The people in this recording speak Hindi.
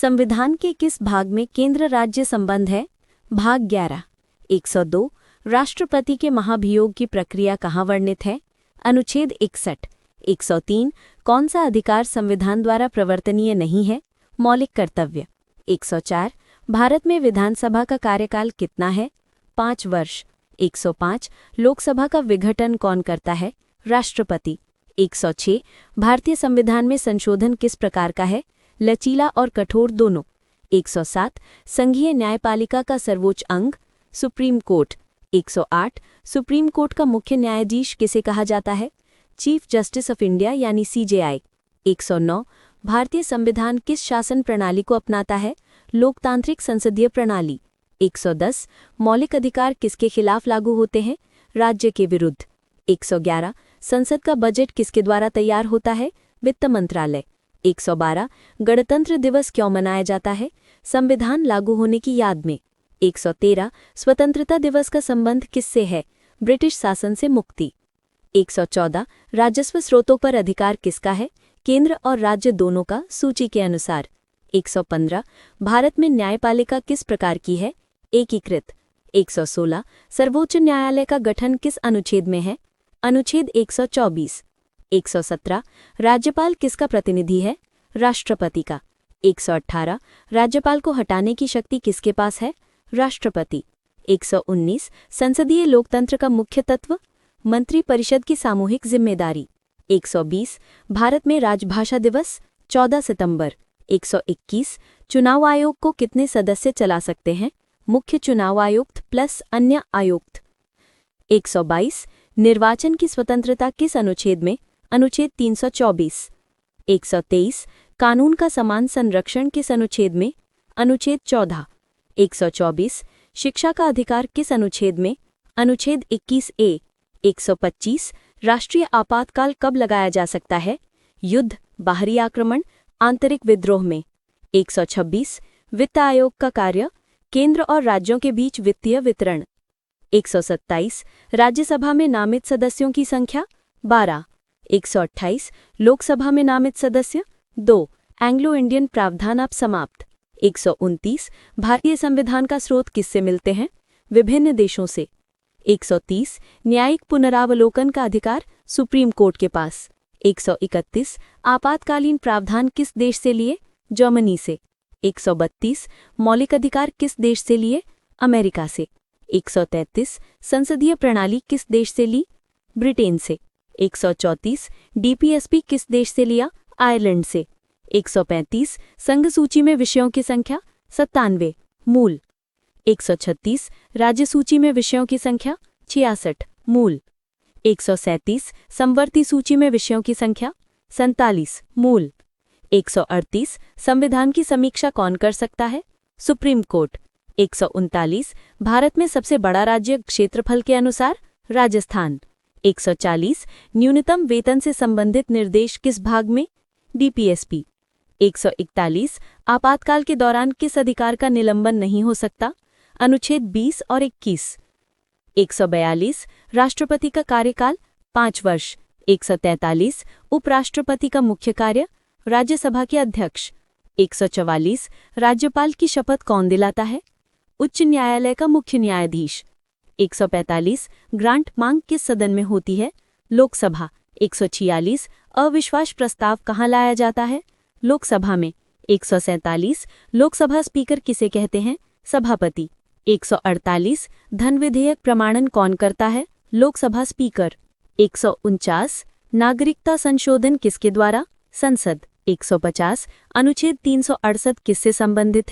संविधान के किस भाग में केंद्र राज्य संबंध है? भाग 11। 102 राष्ट्रपति के महाभियोग की प्रक्रिया कहाँ वर्णित है? अनुच्छेद 61। 103 कौन सा अधिकार संविधान द्वारा प्रवर्तनीय नहीं है? मौलिक कर्तव्य। 104 भारत में विधानसभा का कार्यकाल कितना है? 5 वर्ष। 105 लोकसभा का विघटन कौन करता है? राष्ट्रपति। 106 भारतीय संविधान में संशोधन किस प्रकार का है? लचीला और कठोर दोनों। 107 संघीय न्यायपालिका का सर्वोच्च अंग? Supreme court. 108 सुप्रीम कोर्ट का मुख्य न्यायाधीश किसे कहा जाता है? चीफ जस्टिस ऑफ इंडिया यानी CJI। 109 भारतीय संविधान किस शासन प्रणाली को अपनाता है? लोकतांत्रिक संसदीय प्रणाली। 110 मौलिक अधिकार किसके खिलाफ लागू होते हैं? राज्य के विरुद्ध। 111 संसद का बजट किसके द्वारा तैयार होता है? वित्त मंत्रालय। 112 गणतंत्र दिवस क्यों मनाया जाता है? संविधान लागू होने की याद में। 113 स्वतंत्रता दिवस का संबंध किससे है? ब्रिटिश शासन से मुक्ति। 114 राजस्व स्रोतों पर अधिकार किसका है? केंद्र और राज्य दोनों का, सूची के अनुसार। 115 भारत में न्यायपालिका किस प्रकार की है? एकीकृत। 116 सर्वोच्च न्यायालय का गठन किस अनुच्छेद में है? अनुच्छेद 124। 117 राज्यपाल किसका प्रतिनिधि है? राष्ट्रपति का। 118 राज्यपाल को हटाने की शक्ति किसके पास है? राष्ट्रपति। 119 संसदीय लोकतंत्र का मुख्य तत्व? मंत्रिपरिषद की सामूहिक जिम्मेदारी। 120 भारत में राजभाषा दिवस? 14 सितंबर। 121 चुनाव आयोग को कितने सदस्य चला सकते हैं? मुख्य चुनाव आयुक्त प्लस अन्य आयुक्त। 122 निर्वाचन की स्वतंत्रता किस अनुच्छेद में? अनुच्छेद 324। 123 कानून का समान संरक्षण किस अनुच्छेद में? अनुच्छेद 14। 124 शिक्षा का अधिकार किस अनुच्छेद में? अनुच्छेद 21A। 125 राष्ट्रीय आपातकाल कब लगाया जा सकता है? युद्ध, बाहरी आक्रमण, आंतरिक विद्रोह में। 126 वित्त आयोग का कार्य? केंद्र और राज्यों के बीच वित्तीय वितरण। 127 राज्यसभा में नामित सदस्यों की संख्या? 12। 128 लोकसभा में नामित सदस्य? 2। एंग्लो इंडियन प्रावधान अब समाप्त। 129 भारतीय संविधान का स्रोत किससे मिलते हैं? विभिन्न देशों से। 130 न्यायिक पुनरावलोकन का अधिकार? सुप्रीम कोर्ट के पास। 131 आपातकालीन प्रावधान किस देश से लिए? जर्मनी से। 132 मौलिक अधिकार किस देश से लिए? अमेरिका से। 133 संसदीय प्रणाली किस देश से ली? ब्रिटेन से। 134 DPSP किस देश से लिया? आयरलैंड से। 135 संघ सूची में विषयों की संख्या? 97 मूल। 136 राज्य सूची में विषयों की संख्या? 66 मूल। 137 समवर्ती सूची में विषयों की संख्या? 47 मूल। 138 संविधान की समीक्षा कौन कर सकता है? Supreme court. 139 भारत में सबसे बड़ा राज्य क्षेत्रफल के अनुसार? राजस्थान। 140 न्यूनतम वेतन से संबंधित निर्देश किस भाग में? DPSP। 141 आपातकाल के दौरान किस अधिकार का निलंबन नहीं हो सकता? अनुच्छेद 20 और 21। 142 राष्ट्रपति का कार्यकाल? 5 वर्ष। 143 उपराष्ट्रपति का मुख्य कार्य? राज्यसभा के अध्यक्ष। 144 राज्यपाल की शपथ कौन दिलाता है? उच्च न्यायालय का मुख्य न्यायाधीश। 145 ग्रांट मांग किस सदन में होती है? लोकसभा। 146 अविश्वास प्रस्ताव कहाँ लाया जाता है? लोकसभा में। 147 लोकसभा स्पीकर किसे कहते हैं? सभापति। 148 धन विधेयक प्रमाणन कौन करता है? लोकसभा स्पीकर। 149 नागरिकता संशोधन किसके द्वारा? संसद। 150 अनुच्छेद 368 किससे संबंधित है?